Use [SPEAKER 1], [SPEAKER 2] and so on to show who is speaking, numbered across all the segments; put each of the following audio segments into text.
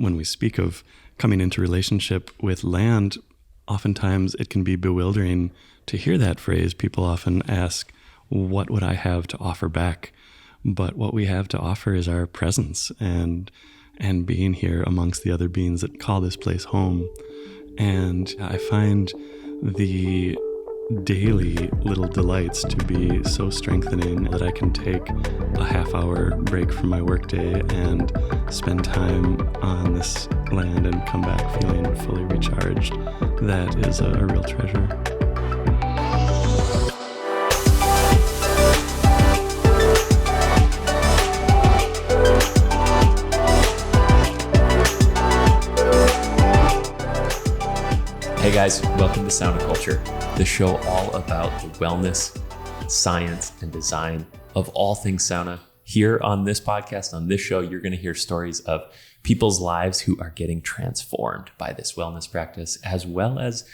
[SPEAKER 1] when we speak of coming into relationship with land, oftentimes it can be bewildering to hear that phrase. People often ask, what would I have to offer back? But what we have to offer is our presence and being here amongst the other beings that call this place home. And I find the daily little delights to be so strengthening that I can take a half-hour break from my workday and spend time on this land and come back feeling fully recharged. That is a real treasure.
[SPEAKER 2] Hey guys, welcome to Sauna Culture, the show all about the wellness, science, and design of all things sauna. Here on this podcast, on this show, you're going to hear stories of people's lives who are getting transformed by this wellness practice, as well as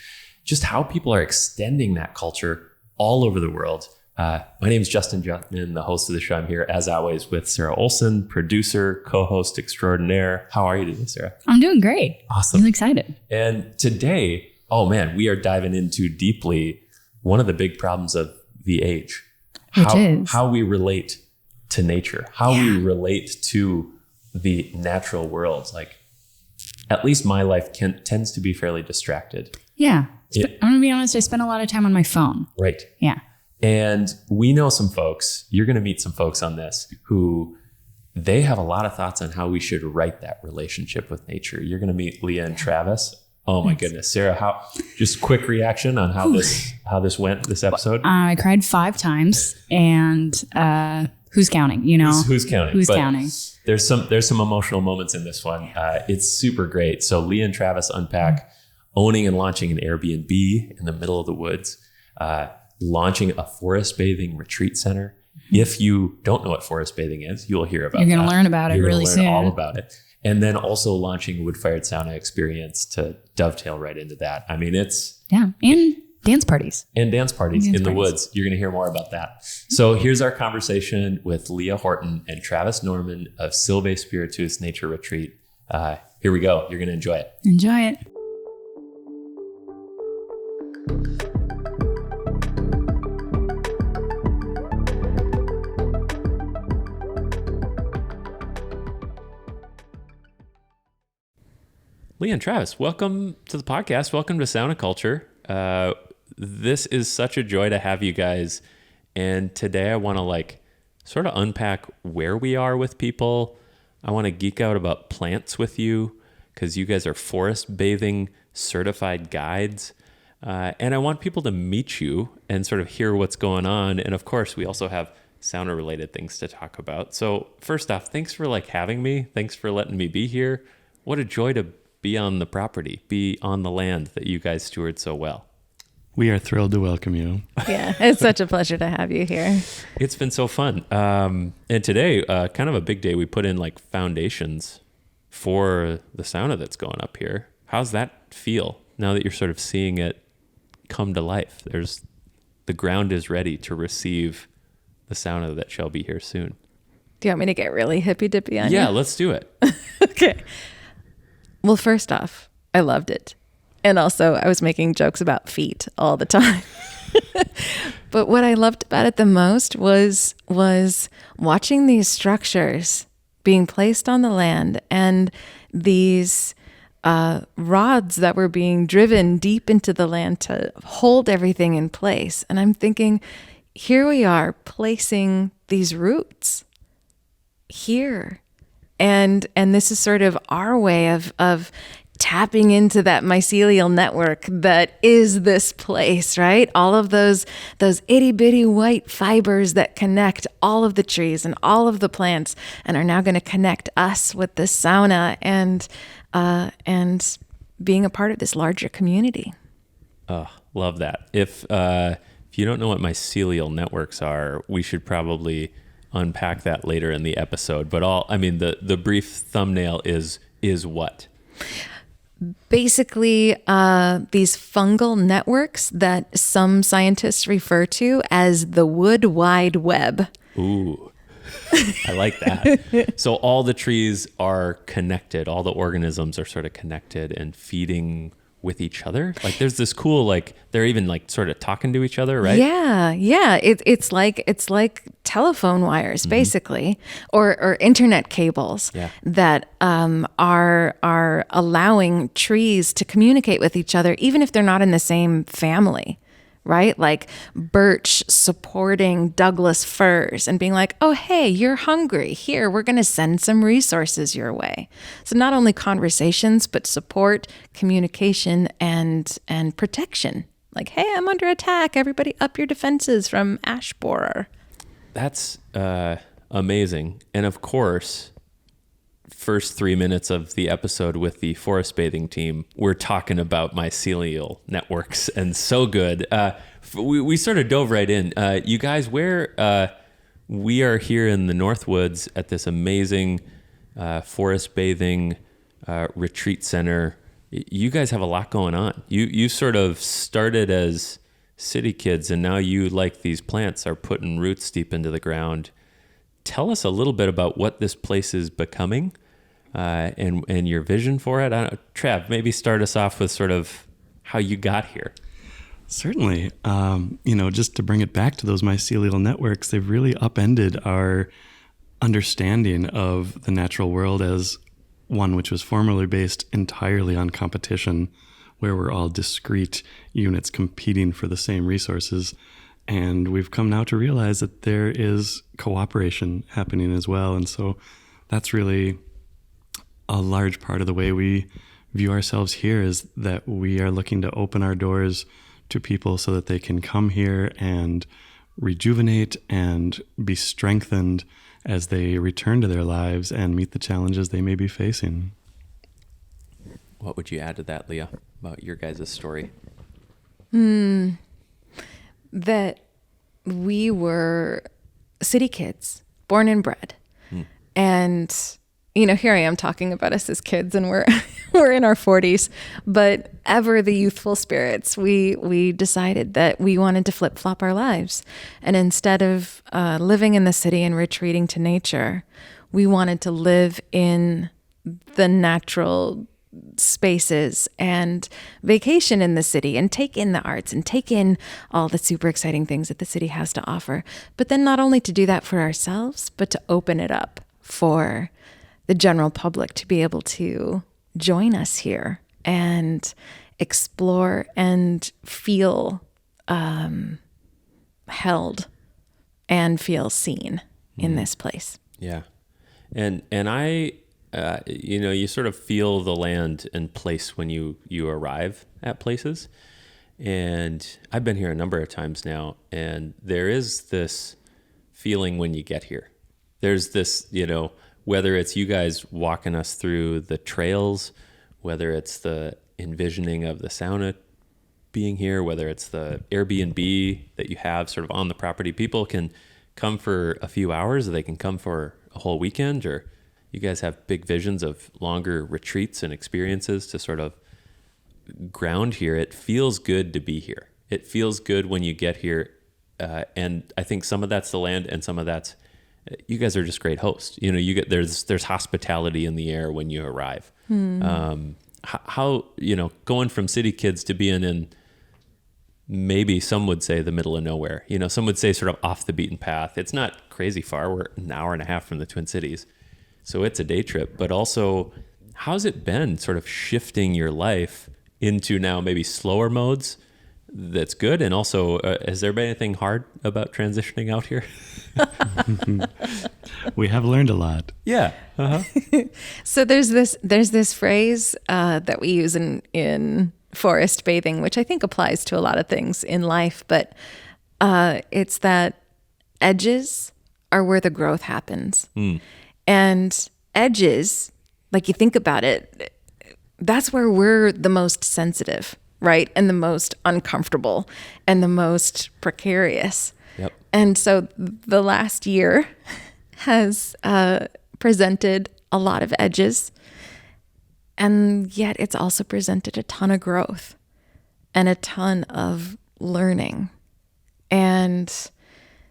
[SPEAKER 2] just how people are extending that culture all over the world. My name is Justin Jutman, the host of the show. I'm here, as always, with Sarah Olson, producer, co-host extraordinaire. How are you today, Sarah?
[SPEAKER 3] I'm doing great.
[SPEAKER 2] Awesome.
[SPEAKER 3] I'm excited.
[SPEAKER 2] And today, oh man, we are diving into deeply one of the big problems of the age. How we relate to nature, how we relate to the natural world. Like, at least my life tends to be fairly distracted.
[SPEAKER 3] Yeah. I'm going to be honest, I spend a lot of time on my phone.
[SPEAKER 2] Right.
[SPEAKER 3] Yeah.
[SPEAKER 2] And we know some folks, you're going to meet some folks on this who they have a lot of thoughts on how we should write that relationship with nature. You're going to meet Leigha and Travis. Oh my goodness. Sarah, just quick reaction on how this went, this episode?
[SPEAKER 3] I cried 5 times and who's counting, you know?
[SPEAKER 2] Who's counting?
[SPEAKER 3] Who's counting?
[SPEAKER 2] There's some emotional moments in this one. It's super great. So Leigha and Travis unpack owning and launching an Airbnb in the middle of the woods, launching a forest bathing retreat center. If you don't know what forest bathing is, you'll hear about it.
[SPEAKER 3] You're going to learn about it really soon.
[SPEAKER 2] All about it. And then also launching a wood-fired sauna experience to dovetail right into that. I mean, it's...
[SPEAKER 3] Yeah, and dance parties.
[SPEAKER 2] And dance parties in the woods. You're going to hear more about that. So here's our conversation with Leigha Horton and Travis Norman of Silvae Spiritus Nature Retreat. Here we go. You're going to enjoy it.
[SPEAKER 3] Enjoy it.
[SPEAKER 2] Leigha and Travis, welcome to the podcast. Welcome to Sauna Culture. This is such a joy to have you guys. And today I want to sort of unpack where we are with people. I want to geek out about plants with you because you guys are forest bathing certified guides. And I want people to meet you and sort of hear what's going on. And of course, we also have sauna related things to talk about. So first off, thanks for having me. Thanks for letting me be here. What a joy to be on the property, be on the land that you guys steward so well.
[SPEAKER 1] We are thrilled to welcome you.
[SPEAKER 4] Yeah, it's such a pleasure to have you here.
[SPEAKER 2] It's been so fun. And today, kind of a big day, we put in foundations for the sauna that's going up here. How's that feel now that you're sort of seeing it come to life? The ground is ready to receive the sauna that shall be here soon.
[SPEAKER 4] Do you want me to get really hippy-dippy on you?
[SPEAKER 2] Yeah, let's do it.
[SPEAKER 4] Okay. Well, first off, I loved it. And also, I was making jokes about feet all the time. But what I loved about it the most was watching these structures being placed on the land and these rods that were being driven deep into the land to hold everything in place. And I'm thinking, here we are placing these roots here. And this is sort of our way of tapping into that mycelial network that is this place, right? All of those itty bitty white fibers that connect all of the trees and all of the plants and are now going to connect us with the sauna and being a part of this larger community.
[SPEAKER 2] Oh, love that. If you don't know what mycelial networks are, we should probably unpack that later in the episode. But the brief thumbnail is what?
[SPEAKER 4] Basically, these fungal networks that some scientists refer to as the wood wide web.
[SPEAKER 2] Ooh. I like that. So all the trees are connected. All the organisms are sort of connected and feeding with each other. Like there's this cool, like they're even like sort of talking to each other, right?
[SPEAKER 4] Yeah. It's like telephone wires, basically, or internet cables that are allowing trees to communicate with each other, even if they're not in the same family. Right? Like birch supporting Douglas firs and being like, oh, hey, you're hungry. Here, we're going to send some resources your way. So not only conversations, but support, communication, and protection. Like, hey, I'm under attack. Everybody up your defenses from ash borer.
[SPEAKER 2] That's amazing. And of course, first 3 minutes of the episode with the forest bathing team, we're talking about mycelial networks, and so good. We sort of dove right in. You guys, we are here in the Northwoods at this amazing forest bathing retreat center. You guys have a lot going on. You sort of started as city kids, and now you, like these plants, are putting roots deep into the ground. Tell us a little bit about what this place is becoming. And your vision for it. I don't know, Trav, maybe start us off with sort of how you got here.
[SPEAKER 1] Certainly. Just to bring it back to those mycelial networks, they've really upended our understanding of the natural world as one which was formerly based entirely on competition, where we're all discrete units competing for the same resources. And we've come now to realize that there is cooperation happening as well. And so that's really a large part of the way we view ourselves here, is that we are looking to open our doors to people so that they can come here and rejuvenate and be strengthened as they return to their lives and meet the challenges they may be facing.
[SPEAKER 2] What would you add to that, Leigha, about your guys' story?
[SPEAKER 4] That we were city kids, born and bred. And here I am talking about us as kids, and we're in our 40s, but ever the youthful spirits, we decided that we wanted to flip-flop our lives. And instead of living in the city and retreating to nature, we wanted to live in the natural spaces and vacation in the city and take in the arts and take in all the super exciting things that the city has to offer. But then not only to do that for ourselves, but to open it up for the general public to be able to join us here and explore and feel held and feel seen in this place.
[SPEAKER 2] Yeah. And I, you sort of feel the land and place when you arrive at places. And I've been here a number of times now, and there is this feeling when you get here. There's this, whether it's you guys walking us through the trails, whether it's the envisioning of the sauna being here, whether it's the Airbnb that you have sort of on the property. People can come for a few hours, or they can come for a whole weekend, or you guys have big visions of longer retreats and experiences to sort of ground here. It feels good to be here. It feels good when you get here. And I think some of that's the land, and some of that's, you guys are just great hosts. There's hospitality in the air when you arrive. How going from city kids to being in, maybe some would say, the middle of nowhere. Some would say sort of off the beaten path. It's not crazy far. We're an hour and a half from the Twin Cities, so it's a day trip. But also, how's it been sort of shifting your life into now maybe slower modes? That's good. And also, has there been anything hard about transitioning out here?
[SPEAKER 1] We have learned a lot.
[SPEAKER 2] Yeah. Uh-huh.
[SPEAKER 4] So there's this phrase that we use in forest bathing, which I think applies to a lot of things in life, but it's that edges are where the growth happens. And edges, like you think about it, that's where we're the most sensitive, right? And the most uncomfortable and the most precarious.
[SPEAKER 2] Yep.
[SPEAKER 4] And so the last year has presented a lot of edges, and yet it's also presented a ton of growth and a ton of learning. And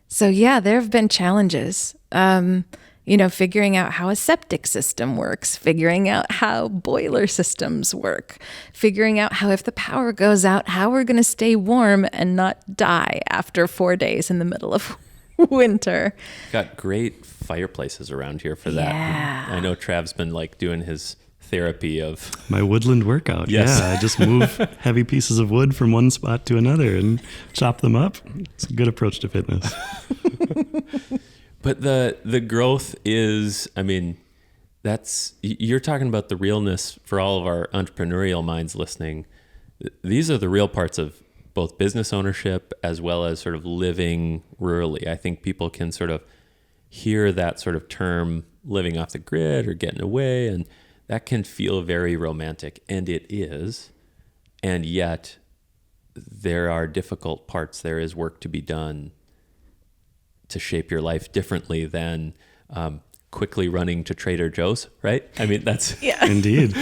[SPEAKER 4] so, yeah, there have been challenges, figuring out how a septic system works, figuring out how boiler systems work, figuring out how if the power goes out, how we're going to stay warm and not die after 4 days in the middle of winter.
[SPEAKER 2] Got great fireplaces around here for that.
[SPEAKER 4] Yeah.
[SPEAKER 2] I know Trav's been like doing his therapy of
[SPEAKER 1] my woodland workout.
[SPEAKER 2] Yes.
[SPEAKER 1] Yeah, I just move heavy pieces of wood from one spot to another and chop them up. It's a good approach to fitness.
[SPEAKER 2] But the growth is, I mean, you're talking about the realness for all of our entrepreneurial minds listening. These are the real parts of both business ownership as well as sort of living rurally. I think people can sort of hear that sort of term living off the grid or getting away, and that can feel very romantic, and it is. And yet there are difficult parts. There is work to be done to shape your life differently than quickly running to Trader Joe's, right? I mean, that's
[SPEAKER 1] Indeed.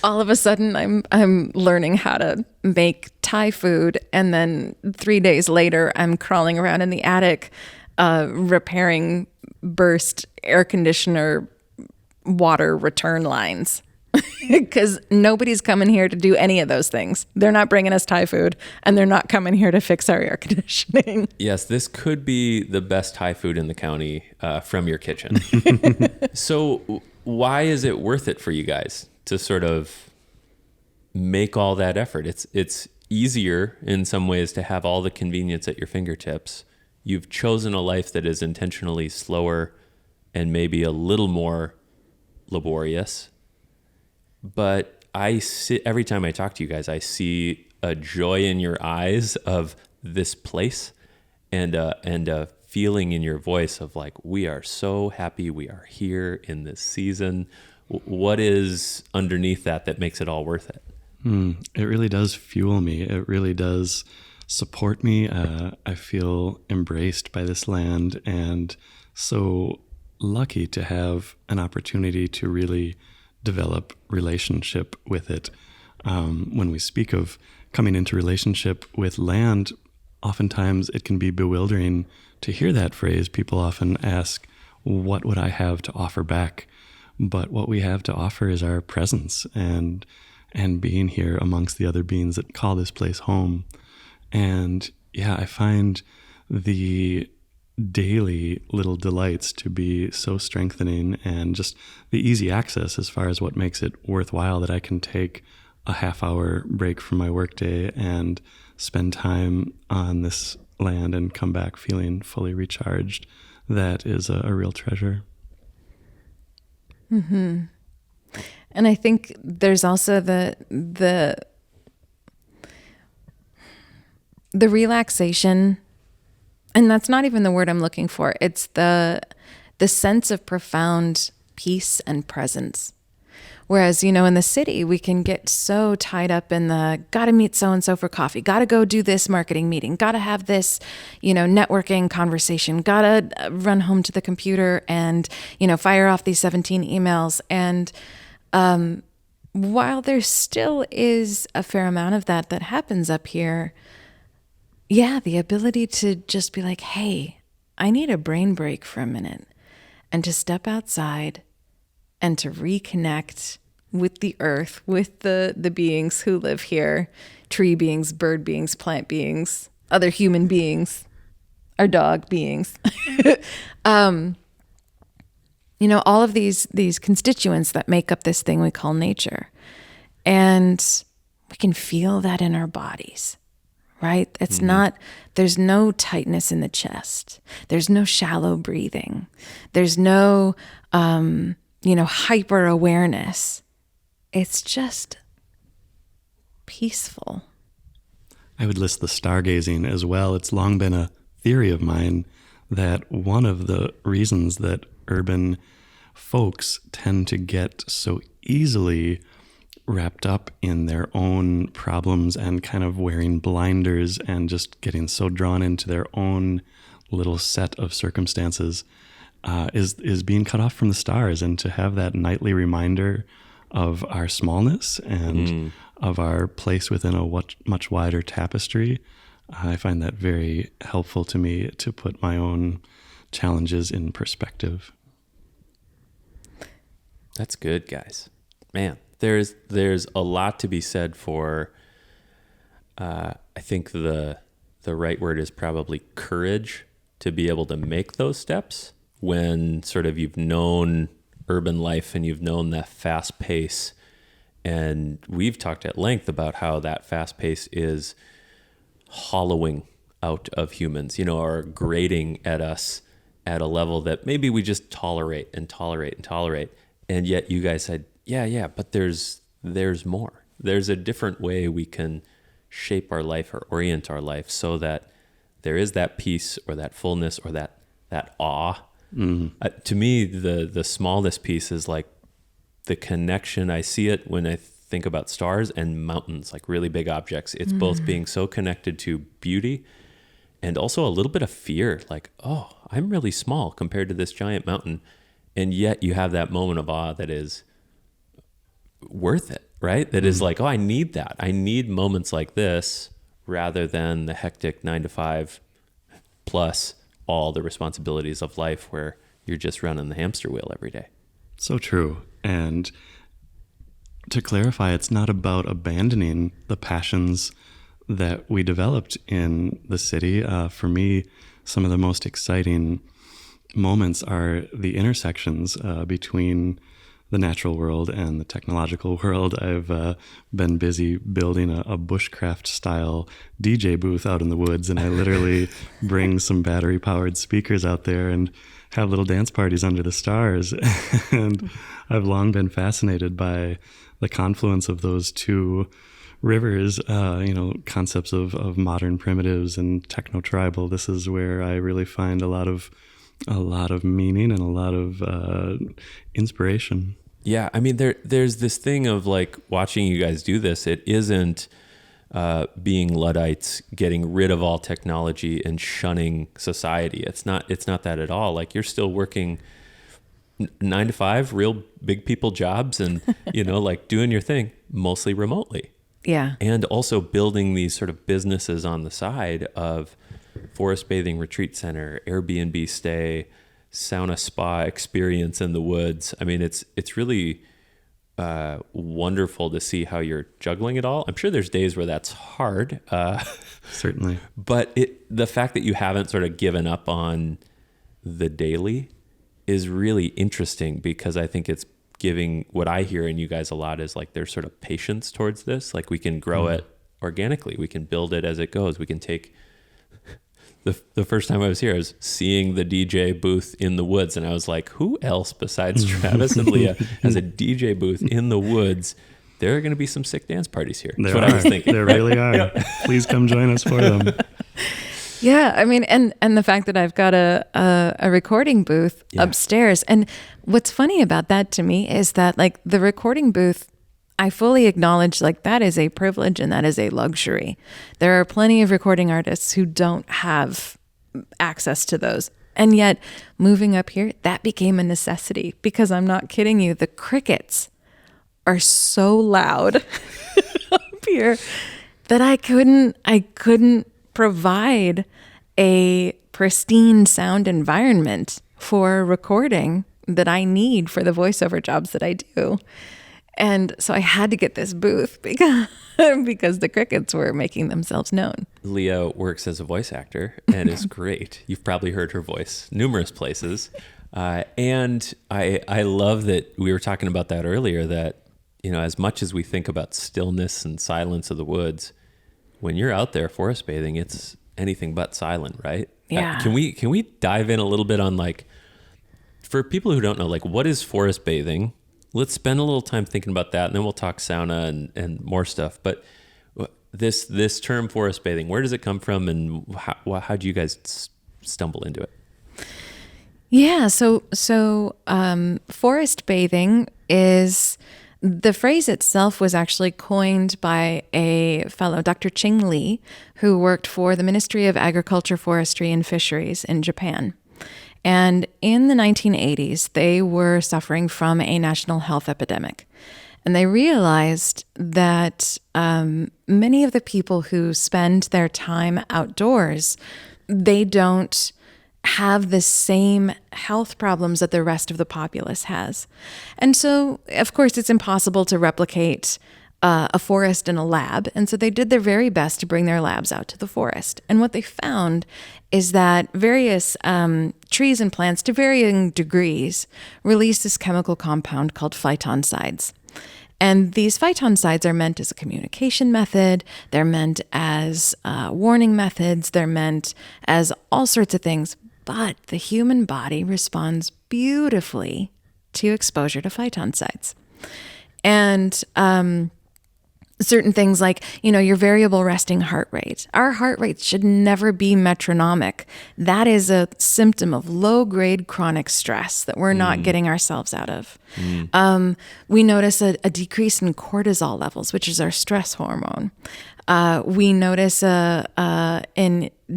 [SPEAKER 4] All of a sudden I'm learning how to make Thai food, and then 3 days later I'm crawling around in the attic repairing burst air conditioner water return lines. Because nobody's coming here to do any of those things. They're not bringing us Thai food, and they're not coming here to fix our air conditioning.
[SPEAKER 2] Yes, this could be the best Thai food in the county from your kitchen. So why is it worth it for you guys to sort of make all that effort? It's easier in some ways to have all the convenience at your fingertips. You've chosen a life that is intentionally slower and maybe a little more laborious. But every time I talk to you guys, I see a joy in your eyes of this place and a feeling in your voice of like, we are so happy we are here in this season. What is underneath that makes it all worth it?
[SPEAKER 1] It really does fuel me. It really does support me. I feel embraced by this land, and so lucky to have an opportunity to really develop relationship with it. When we speak of coming into relationship with land, oftentimes it can be bewildering to hear that phrase. People often ask, what would I have to offer back? But what we have to offer is our presence and being here amongst the other beings that call this place home. And yeah, I find the daily little delights to be so strengthening, and just the easy access as far as what makes it worthwhile, that I can take a half-hour break from my workday and spend time on this land and come back feeling fully recharged. That is a real treasure.
[SPEAKER 4] Mm-hmm. And I think there's also the relaxation. And that's not even the word I'm looking for. It's the sense of profound peace and presence. Whereas, in the city, we can get so tied up in the gotta meet so-and-so for coffee, gotta go do this marketing meeting, gotta have this, networking conversation, gotta run home to the computer and, fire off these 17 emails. And while there still is a fair amount of that happens up here, yeah, the ability to just be like, hey, I need a brain break for a minute, and to step outside and to reconnect with the earth, with the beings who live here, tree beings, bird beings, plant beings, other human beings, our dog beings. All of these constituents that make up this thing we call nature. And we can feel that in our bodies. Right? It's not, there's no tightness in the chest. There's no shallow breathing. There's no, hyper awareness. It's just peaceful.
[SPEAKER 1] I would list the stargazing as well. It's long been a theory of mine that one of the reasons that urban folks tend to get so easily wrapped up in their own problems and kind of wearing blinders and just getting so drawn into their own little set of circumstances is being cut off from the stars, and to have that nightly reminder of our smallness and of our place within a much wider tapestry. I find that very helpful to me to put my own challenges in perspective.
[SPEAKER 2] That's good, guys. Man, there's a lot to be said for, I think the right word is probably courage to be able to make those steps when sort of you've known urban life and you've known that fast pace. And we've talked at length about how that fast pace is hollowing out of humans, or grating at us at a level that maybe we just tolerate and tolerate and tolerate. And yet you guys said, yeah, but there's more. There's a different way we can shape our life or orient our life so that there is that peace or that fullness or that awe. To me, the smallest piece is like the connection. I see it when I think about stars and mountains, like really big objects. It's both being so connected to beauty and also a little bit of fear, like, oh, I'm really small compared to this giant mountain. And yet you have that moment of awe that is worth it, right? That is like, oh, I need that. I need moments like this rather than the hectic 9 to 5 plus all the responsibilities of life where you're just running the hamster wheel every day.
[SPEAKER 1] So true. And to clarify, it's not about abandoning the passions that we developed in the city. For me, some of the most exciting moments are the intersections between the natural world and the technological world. I've been busy building a bushcraft style DJ booth out in the woods, and I literally bring some battery powered speakers out there and have little dance parties under the stars. And I've long been fascinated by the confluence of those two rivers, concepts of modern primitives and techno tribal. This is where I really find a lot of meaning and a lot of inspiration.
[SPEAKER 2] Yeah, I mean, there's this thing of like watching you guys do this. It isn't being Luddites, getting rid of all technology and shunning society. It's not that at all. Like you're still working 9 to 5, real big people jobs, and like doing your thing mostly remotely.
[SPEAKER 4] Yeah,
[SPEAKER 2] and also building these sort of businesses on the side of forest bathing retreat center, Airbnb stay, sauna spa experience in the woods. I mean, it's really wonderful to see how you're juggling it all. I'm sure there's days where that's hard.
[SPEAKER 1] Certainly.
[SPEAKER 2] But the fact that you haven't sort of given up on the daily is really interesting, because I think it's giving, what I hear in you guys a lot is like there's sort of patience towards this. Like we can grow it organically. We can build it as it goes. We can take the first time I was here, I was seeing the DJ booth in the woods, and I was like, who else besides Travis and Leigha has a DJ booth in the woods? There are going to be some sick dance parties here. That's what I was thinking.
[SPEAKER 1] There really are. Please come join us for them.
[SPEAKER 4] Yeah, I mean, and the fact that I've got a recording booth upstairs. And what's funny about that to me is that like the recording booth, I fully acknowledge like that is a privilege and that is a luxury. There are plenty of recording artists who don't have access to those. And yet moving up here, that became a necessity, because I'm not kidding you. The crickets are so loud up here that I couldn't provide a pristine sound environment for recording that I need for the voiceover jobs that I do. And so I had to get this booth because the crickets were making themselves known.
[SPEAKER 2] Leigha works as a voice actor and is great. You've probably heard her voice numerous places. And I love that we were talking about that earlier, that, as much as we think about stillness and silence of the woods, when you're out there forest bathing, it's anything but silent, right?
[SPEAKER 4] Yeah.
[SPEAKER 2] Can we dive in a little bit on, like, for people who don't know, like, what is forest bathing? Let's spend a little time thinking about that, and then we'll talk sauna and more stuff. But this term forest bathing, where does it come from, and how do you guys stumble into it?
[SPEAKER 4] Yeah, so forest bathing is, the phrase itself was actually coined by a fellow, Dr. Ching Li, who worked for the Ministry of Agriculture, Forestry, and Fisheries in Japan. And in the 1980s, they were suffering from a national health epidemic. And they realized that many of the people who spend their time outdoors, they don't have the same health problems that the rest of the populace has. And so, of course, it's impossible to replicate a forest in a lab. And so they did their very best to bring their labs out to the forest. And what they found is that various trees and plants, to varying degrees, release this chemical compound called phytoncides. And these phytoncides are meant as a communication method. They're meant as warning methods. They're meant as all sorts of things. But the human body responds beautifully to exposure to phytoncides. And certain things like, your variable resting heart rate. Our heart rate should never be metronomic. That is a symptom of low-grade chronic stress that we're not getting ourselves out of. We notice a decrease in cortisol levels, which is our stress hormone. We notice a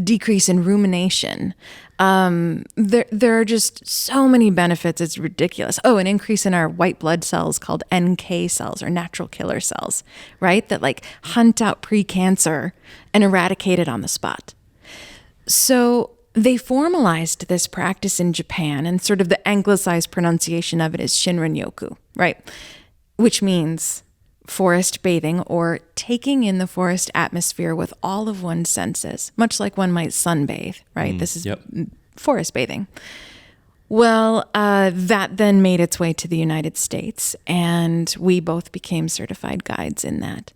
[SPEAKER 4] decrease in rumination. There are just so many benefits. It's ridiculous. Oh, an increase in our white blood cells called NK cells, or natural killer cells, right? That like hunt out pre-cancer and eradicate it on the spot. So they formalized this practice in Japan, and sort of the anglicized pronunciation of it is Shinrin-yoku, right? Which means forest bathing, or taking in the forest atmosphere with all of one's senses, much like one might sunbathe, right? This is forest bathing. Well, that then made its way to the United States, and we both became certified guides in that.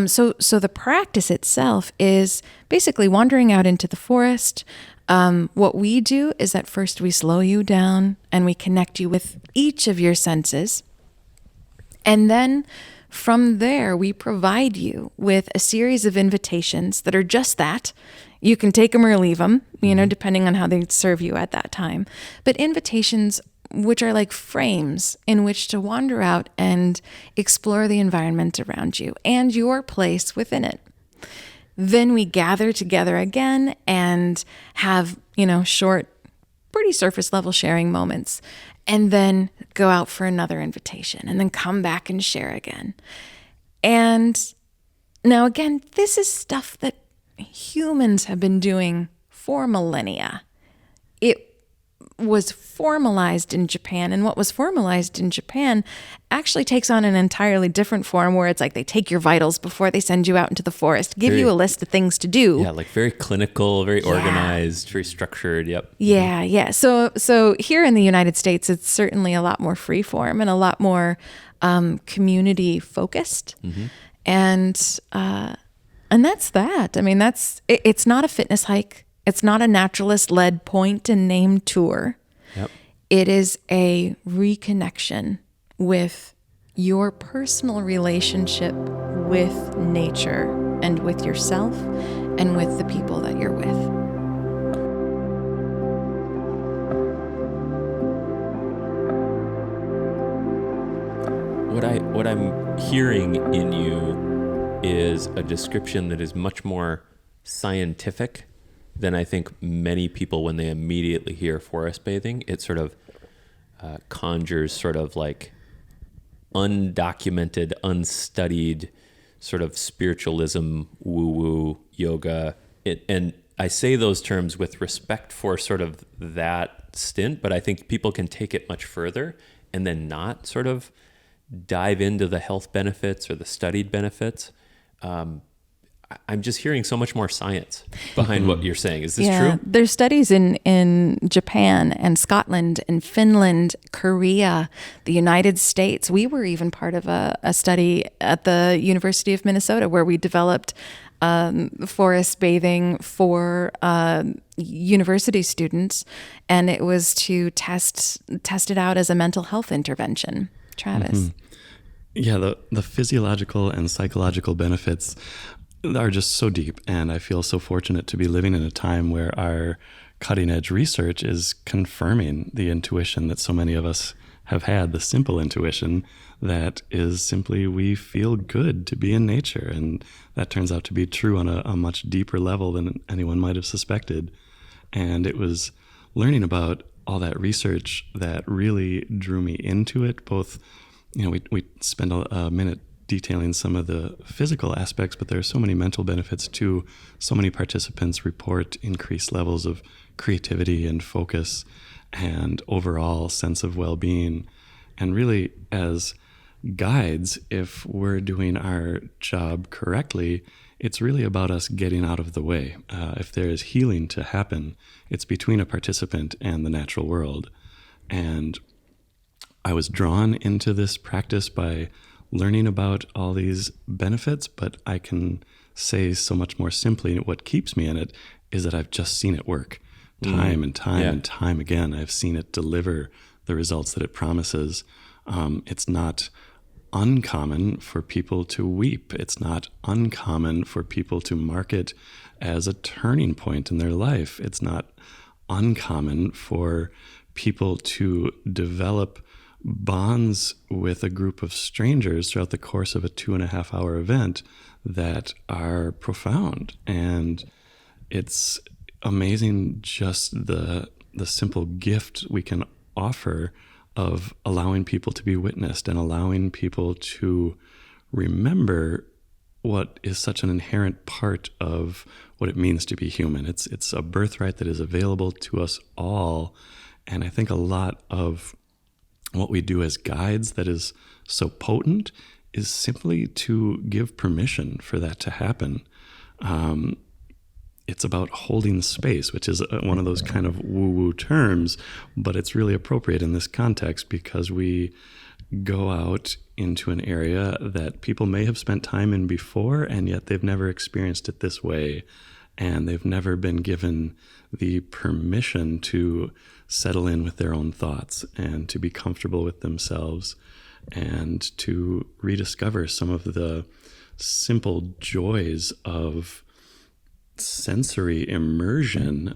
[SPEAKER 4] So the practice itself is basically wandering out into the forest. What we do is that first we slow you down and we connect you with each of your senses, and then from there, we provide you with a series of invitations that are just that. You can take them or leave them, depending on how they serve you at that time. But invitations which are like frames in which to wander out and explore the environment around you and your place within it. Then we gather together again and have, short, pretty surface level sharing moments, and then go out for another invitation, and then come back and share again. And now again, this is stuff that humans have been doing for millennia. It was formalized in Japan, and what was formalized in Japan actually takes on an entirely different form, where it's like they take your vitals before they send you out into the forest, give you a list of things to do.
[SPEAKER 2] Yeah, like very clinical, very organized, very structured. Yep.
[SPEAKER 4] Yeah. So here in the United States, it's certainly a lot more free form and a lot more community focused. And that's that. I mean, it's not a fitness hike. It's not a naturalist-led point and name tour.
[SPEAKER 2] Yep.
[SPEAKER 4] It is a reconnection with your personal relationship with nature and with yourself and with the people that you're with.
[SPEAKER 2] What I'm hearing in you is a description that is much more scientific than I think many people, when they immediately hear forest bathing, it sort of conjures sort of like undocumented, unstudied sort of spiritualism, woo-woo, yoga. And I say those terms with respect for sort of that stint, but I think people can take it much further and then not sort of dive into the health benefits or the studied benefits. I'm just hearing so much more science behind what you're saying. Is this true?
[SPEAKER 4] There's studies in Japan and Scotland and Finland, Korea, the United States. We were even part of a study at the University of Minnesota where we developed forest bathing for university students, and it was to test it out as a mental health intervention. Travis.
[SPEAKER 1] Yeah, the physiological and psychological benefits are just so deep, and I feel so fortunate to be living in a time where our cutting edge research is confirming the intuition that so many of us have had, the simple intuition that is simply we feel good to be in nature, and that turns out to be true on a much deeper level than anyone might have suspected. And it was learning about all that research that really drew me into it. Both, we spend a minute detailing some of the physical aspects, but there are so many mental benefits too. So many participants report increased levels of creativity and focus and overall sense of well-being. And really, as guides, if we're doing our job correctly, it's really about us getting out of the way. If there is healing to happen, it's between a participant and the natural world. And I was drawn into this practice by learning about all these benefits, but I can say so much more simply, what keeps me in it is that I've just seen it work time and time and time again. I've seen it deliver the results that it promises. It's not uncommon for people to weep. It's not uncommon for people to mark it as a turning point in their life. It's not uncommon for people to develop bonds with a group of strangers throughout the course of a 2.5-hour event that are profound. And it's amazing just the simple gift we can offer of allowing people to be witnessed and allowing people to remember what is such an inherent part of what it means to be human. It's a birthright that is available to us all. And I think a lot of what we do as guides that is so potent is simply to give permission for that to happen. It's about holding space, which is one of those kind of woo-woo terms, but it's really appropriate in this context because we go out into an area that people may have spent time in before, and yet they've never experienced it this way, and they've never been given the permission to settle in with their own thoughts and to be comfortable with themselves and to rediscover some of the simple joys of sensory immersion.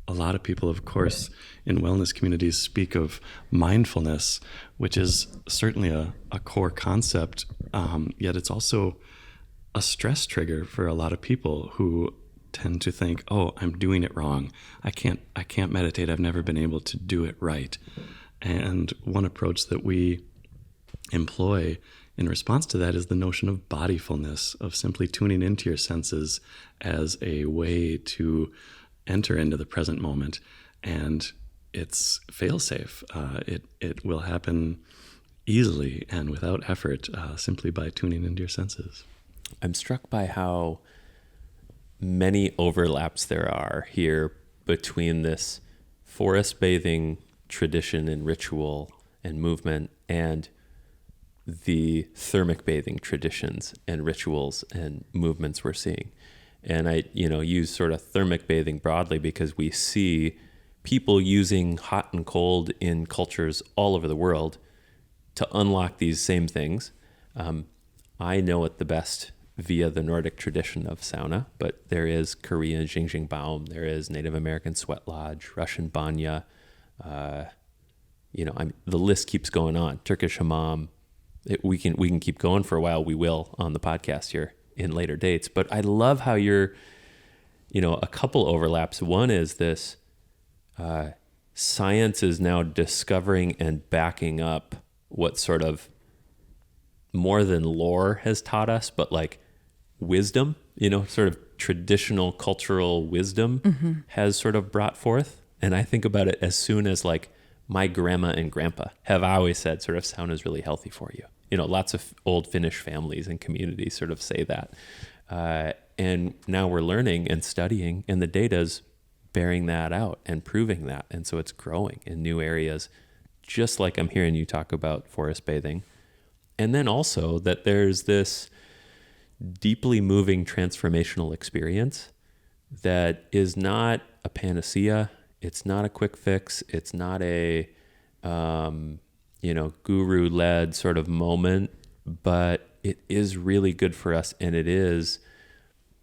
[SPEAKER 1] A lot of people, of course, in wellness communities speak of mindfulness, which is certainly a core concept, yet it's also a stress trigger for a lot of people who tend to think, oh, I'm doing it wrong. I can't meditate. I've never been able to do it right. And one approach that we employ in response to that is the notion of bodyfulness, of simply tuning into your senses as a way to enter into the present moment. And it's fail-safe. It will happen easily and without effort, simply by tuning into your senses.
[SPEAKER 2] I'm struck by how many overlaps there are here between this forest bathing tradition and ritual and movement and the thermic bathing traditions and rituals and movements we're seeing. And I, use sort of thermic bathing broadly because we see people using hot and cold in cultures all over the world to unlock these same things. I know it the best via the Nordic tradition of sauna, but there is Korean Jingjingbaum, there is Native American sweat lodge, Russian banya, the list keeps going on. Turkish hammam. We can keep going for a while. We will on the podcast here in later dates. But I love how you're, a couple overlaps. One is this science is now discovering and backing up what sort of more than lore has taught us, but like wisdom, sort of traditional cultural wisdom has sort of brought forth. And I think about it as soon as like my grandma and grandpa have always said sort of sauna is really healthy for you. Lots of old Finnish families and communities sort of say that. And now we're learning and studying, and the data's bearing that out and proving that. And so it's growing in new areas, just like I'm hearing you talk about forest bathing. And then also that there's this deeply moving transformational experience that is not a panacea. It's not a quick fix. It's not a, guru-led sort of moment, but it is really good for us. And it is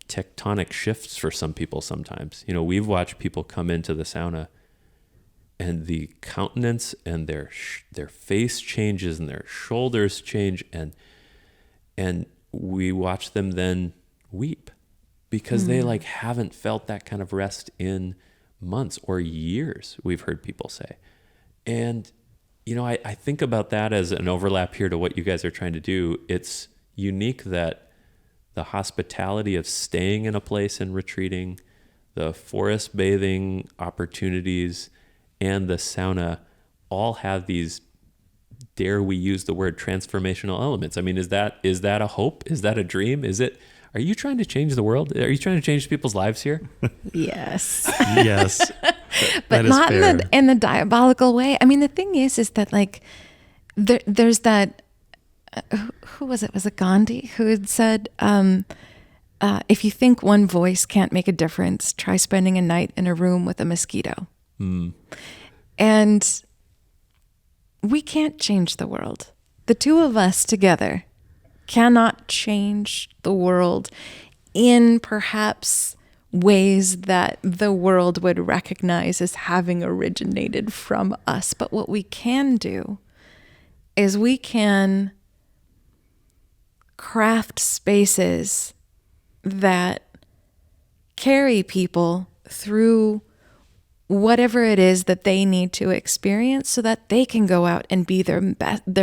[SPEAKER 2] tectonic shifts for some people sometimes. We've watched people come into the sauna and the countenance and their face changes and their shoulders change. And we watch them then weep because they like haven't felt that kind of rest in months or years, we've heard people say. And, I think about that as an overlap here to what you guys are trying to do. It's unique that the hospitality of staying in a place and retreating, the forest bathing opportunities, and the sauna all have these, dare we use the word, transformational elements. I mean, is that a hope? Is that a dream? Are you trying to change the world? Are you trying to change people's lives here?
[SPEAKER 4] Yes.
[SPEAKER 1] Yes.
[SPEAKER 4] But not in the diabolical way. I mean, the thing is that like, there's that, who was it? Was it Gandhi who had said, if you think one voice can't make a difference, try spending a night in a room with a mosquito. And we can't change the world. The two of us together cannot change the world in perhaps ways that the world would recognize as having originated from us. But what we can do is we can craft spaces that carry people through whatever it is that they need to experience so that they can go out and be their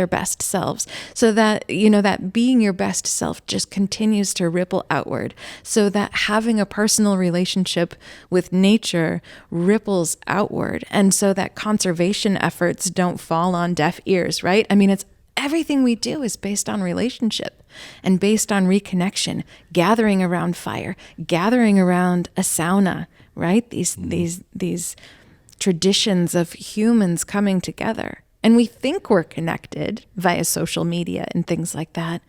[SPEAKER 4] best selves. So that, that being your best self just continues to ripple outward. So that having a personal relationship with nature ripples outward. And so that conservation efforts don't fall on deaf ears, right? I mean, everything we do is based on relationship and based on reconnection, gathering around fire, gathering around a sauna, right? These traditions of humans coming together. And we think we're connected via social media and things like that.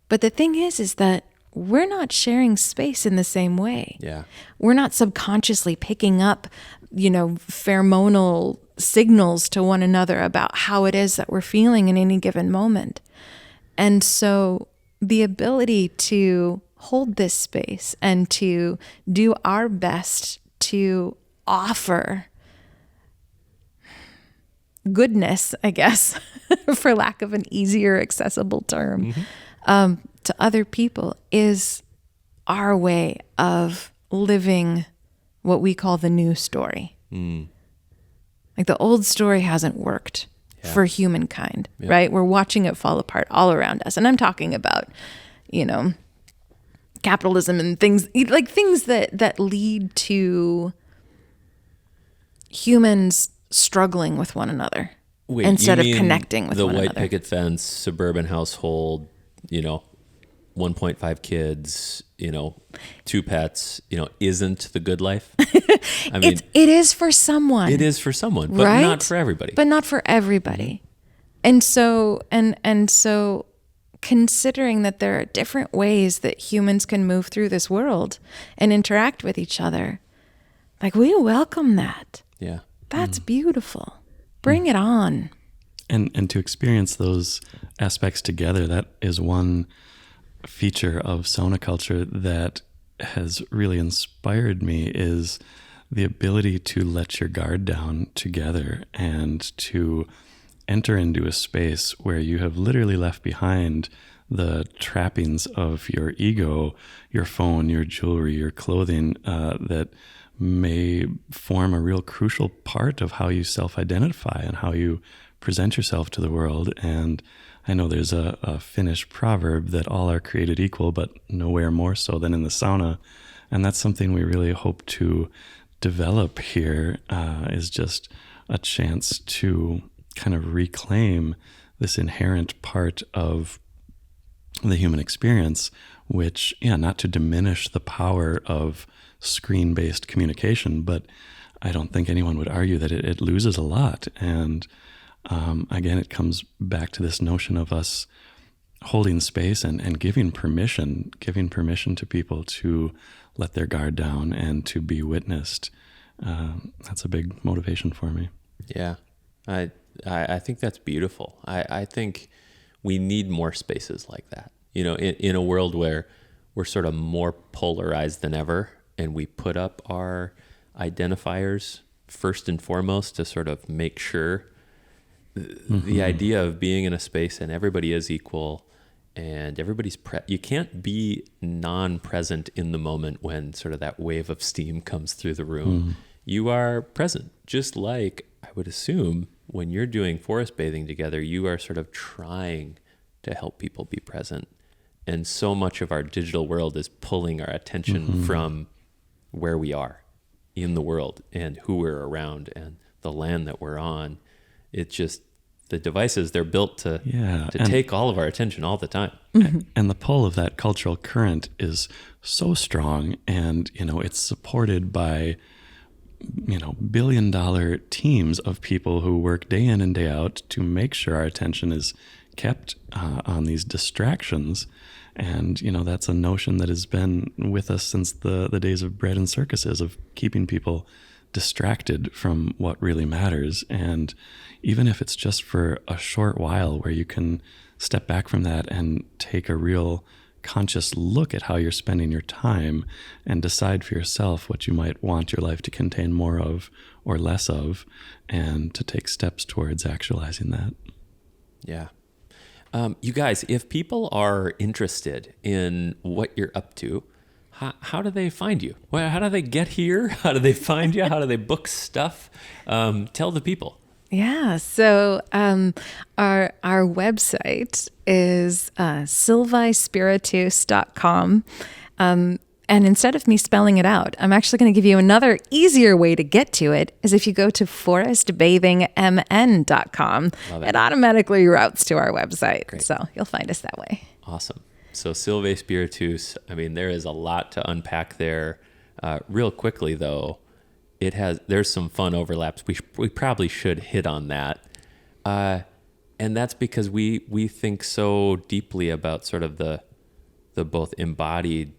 [SPEAKER 4] But the thing is that we're not sharing space in the same way.
[SPEAKER 2] Yeah.
[SPEAKER 4] We're not subconsciously picking up, pheromonal signals to one another about how it is that we're feeling in any given moment. And so the ability to hold this space and to do our best to offer goodness, I guess, for lack of an easier accessible term, to other people is our way of living what we call the new story. Like the old story hasn't worked for humankind, right? We're watching it fall apart all around us. And I'm talking about, capitalism and things that lead to humans struggling with one mean
[SPEAKER 2] instead
[SPEAKER 4] of connecting with one
[SPEAKER 2] the white
[SPEAKER 4] another.
[SPEAKER 2] picket fence, suburban household, 1.5 kids, 2 pets, isn't the good life? I mean,
[SPEAKER 4] it is for someone.
[SPEAKER 2] It is for someone, but
[SPEAKER 4] right?
[SPEAKER 2] not for everybody.
[SPEAKER 4] But not for everybody. And so considering that there are different ways that humans can move through this world and interact with each other, like we welcome that.
[SPEAKER 2] Yeah.
[SPEAKER 4] That's beautiful. Bring it on.
[SPEAKER 1] And to experience those aspects together, that is one feature of sauna culture that has really inspired me, is the ability to let your guard down together and to enter into a space where you have literally left behind the trappings of your ego, your phone, your jewelry, your clothing, that may form a real crucial part of how you self-identify and how you present yourself to the world. And I know there's a Finnish proverb that all are created equal, but nowhere more so than in the sauna. And that's something we really hope to develop here, is just a chance to kind of reclaim this inherent part of the human experience, which, not to diminish the power of screen-based communication, but I don't think anyone would argue that it loses a lot. And again, it comes back to this notion of us holding space and giving permission to people to let their guard down and to be witnessed. That's a big motivation for me.
[SPEAKER 2] Yeah. I think that's beautiful. I think we need more spaces like that. In a world where we're sort of more polarized than ever, and we put up our identifiers first and foremost to sort of make sure the idea of being in a space and everybody is equal and everybody's you can't be non-present in the moment when sort of that wave of steam comes through the room. You are present, just like I would assume when you're doing forest bathing together, you are sort of trying to help people be present And so much of our digital world is pulling our attention from where we are in the world and who we're around and the land that we're on. It's just the devices, they're built to take all of our attention all the time.
[SPEAKER 1] And the pull of that cultural current is so strong, and it's supported by billion-dollar teams of people who work day in and day out to make sure our attention is kept on these distractions. And that's a notion that has been with us since the days of bread and circuses, of keeping people distracted from what really matters. And even if it's just for a short while, where you can step back from that and take a real conscious look at how you're spending your time and decide for yourself what you might want your life to contain more of or less of, and to take steps towards actualizing that.
[SPEAKER 2] Yeah. You guys, if people are interested in what you're up to, how do they find you? Well, how do they get here? How do they find you? How do they book stuff? Tell the people.
[SPEAKER 4] Yeah. So our website is silvaespiritus.com. And instead of me spelling it out, I'm actually going to give you another easier way to get to it, is if you go to forestbathingmn.com. It automatically routes to our website. Great. So you'll find us that way.
[SPEAKER 2] Awesome. So Silvae Spiritus, there is a lot to unpack there. Real quickly, though, there's some fun overlaps. We probably should hit on that. And that's because we think so deeply about sort of the both embodied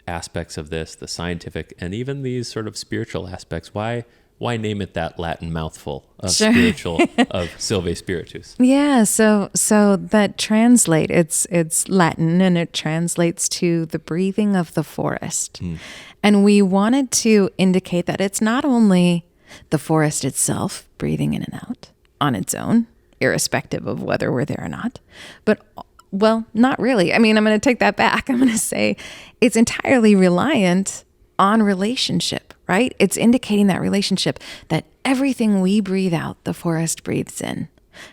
[SPEAKER 2] aspects of this, the scientific, and even these sort of spiritual aspects. Why name it that Latin mouthful of spiritual of Silvae Spiritus?
[SPEAKER 4] Yeah, so that it's Latin, and it translates to the breathing of the forest. And we wanted to indicate that it's not only the forest itself breathing in and out on its own, irrespective of whether we're there or not, but well, not really. I'm going to take that back. I'm going to say it's entirely reliant on relationship, right? It's indicating that relationship, that everything we breathe out, the forest breathes in,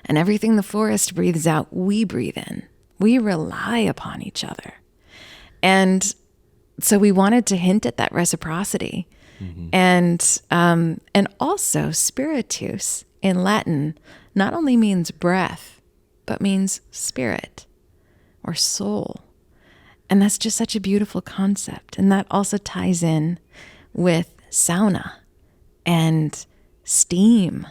[SPEAKER 4] and everything the forest breathes out, we breathe in. We rely upon each other. And so we wanted to hint at that reciprocity. And also spiritus in Latin not only means breath, but means spirit or soul. And that's just such a beautiful concept. And that also ties in with sauna and steam,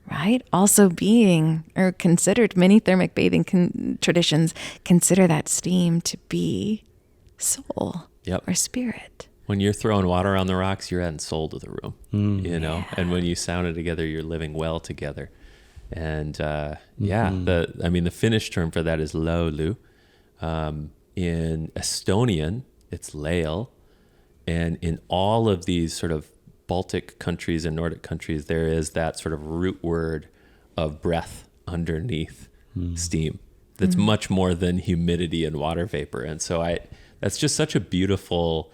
[SPEAKER 4] right? Also being, or considered, many thermic bathing traditions consider that steam to be soul or spirit.
[SPEAKER 2] When you're throwing water on the rocks, you're adding soul to the room, and when you sauna together, you're living well together. And the Finnish term for that is laulu. In Estonian, it's leil. And in all of these sort of Baltic countries and Nordic countries, there is that sort of root word of breath underneath steam. That's much more than humidity and water vapor. And so that's just such a beautiful,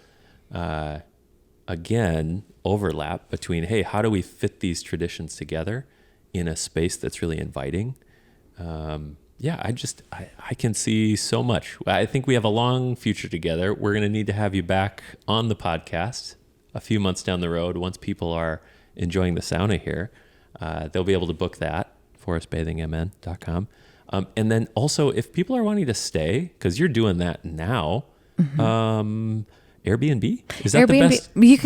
[SPEAKER 2] overlap between, hey, how do we fit these traditions together in a space that's really inviting? I can see so much. I think we have a long future together. We're going to need to have you back on the podcast a few months down the road. Once people are enjoying the sauna here, they'll be able to book that, forestbathingmn.com. And then also, if people are wanting to stay, because you're doing that now, Airbnb? Is that the best?
[SPEAKER 4] You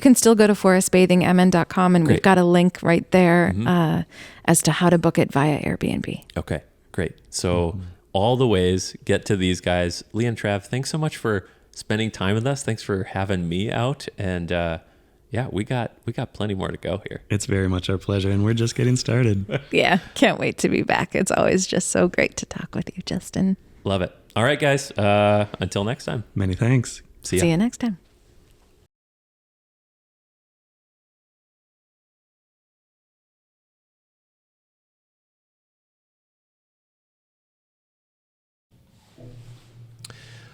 [SPEAKER 4] can still go to forestbathingmn.com, and we've got a link right there as to how to book it via Airbnb. Okay,
[SPEAKER 2] great. So all the ways, get to these guys. Leigha and Trav, thanks so much for spending time with us. Thanks for having me out. And we got plenty more to go here.
[SPEAKER 1] It's very much our pleasure, and we're just getting started.
[SPEAKER 4] Yeah, can't wait to be back. It's always just so great to talk with you, Justin.
[SPEAKER 2] Love it. All right, guys. Until next time.
[SPEAKER 1] Many thanks.
[SPEAKER 2] See
[SPEAKER 4] you next time.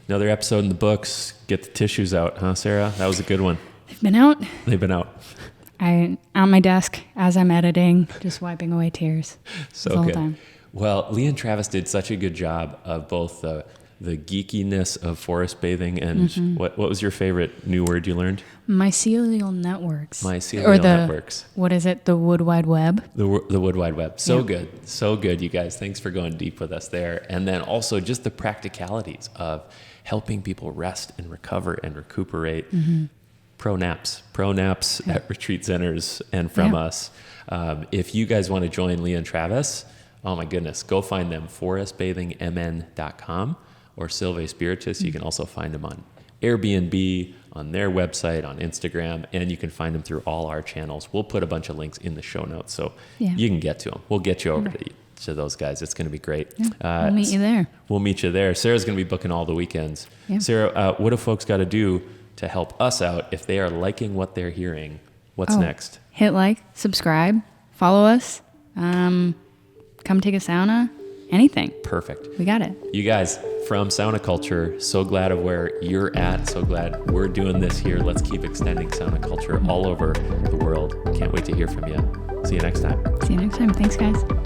[SPEAKER 2] Another episode in the books. Get the tissues out, huh, Sarah? That was a good one.
[SPEAKER 3] They've been out.
[SPEAKER 2] On
[SPEAKER 3] my desk as I'm editing, just wiping away tears.
[SPEAKER 2] So good. The time. Well, Leigha and Travis did such a good job of both the the geekiness of forest bathing. And what was your favorite new word you learned?
[SPEAKER 3] Mycelial networks.
[SPEAKER 2] Mycelial networks.
[SPEAKER 3] What is it? The Wood Wide Web?
[SPEAKER 2] The Wood Wide Web. So good. So good, you guys. Thanks for going deep with us there. And then also just the practicalities of helping people rest and recover and recuperate. Pro naps at retreat centers and from us. If you guys want to join Leigha and Travis, oh my goodness, go find them, forestbathingmn.com or Silvae Spiritus. You can also find them on Airbnb, on their website, on Instagram, and you can find them through all our channels. We'll put a bunch of links in the show notes so you can get to them. We'll get you over to those guys. It's going to be great.
[SPEAKER 3] We'll meet you there.
[SPEAKER 2] We'll meet you there. Sarah's going to be booking all the weekends. Sarah, what do folks got to do to help us out if they are liking what they're hearing? What's next?
[SPEAKER 3] Hit like, subscribe, follow us, come take a sauna, anything.
[SPEAKER 2] Perfect.
[SPEAKER 3] We got it.
[SPEAKER 2] You guys, from Sauna Culture, so glad of where you're at. So glad we're doing this here. Let's keep extending Sauna Culture all over the world. Can't wait to hear from you. See you next time.
[SPEAKER 3] See you next time. Thanks, guys.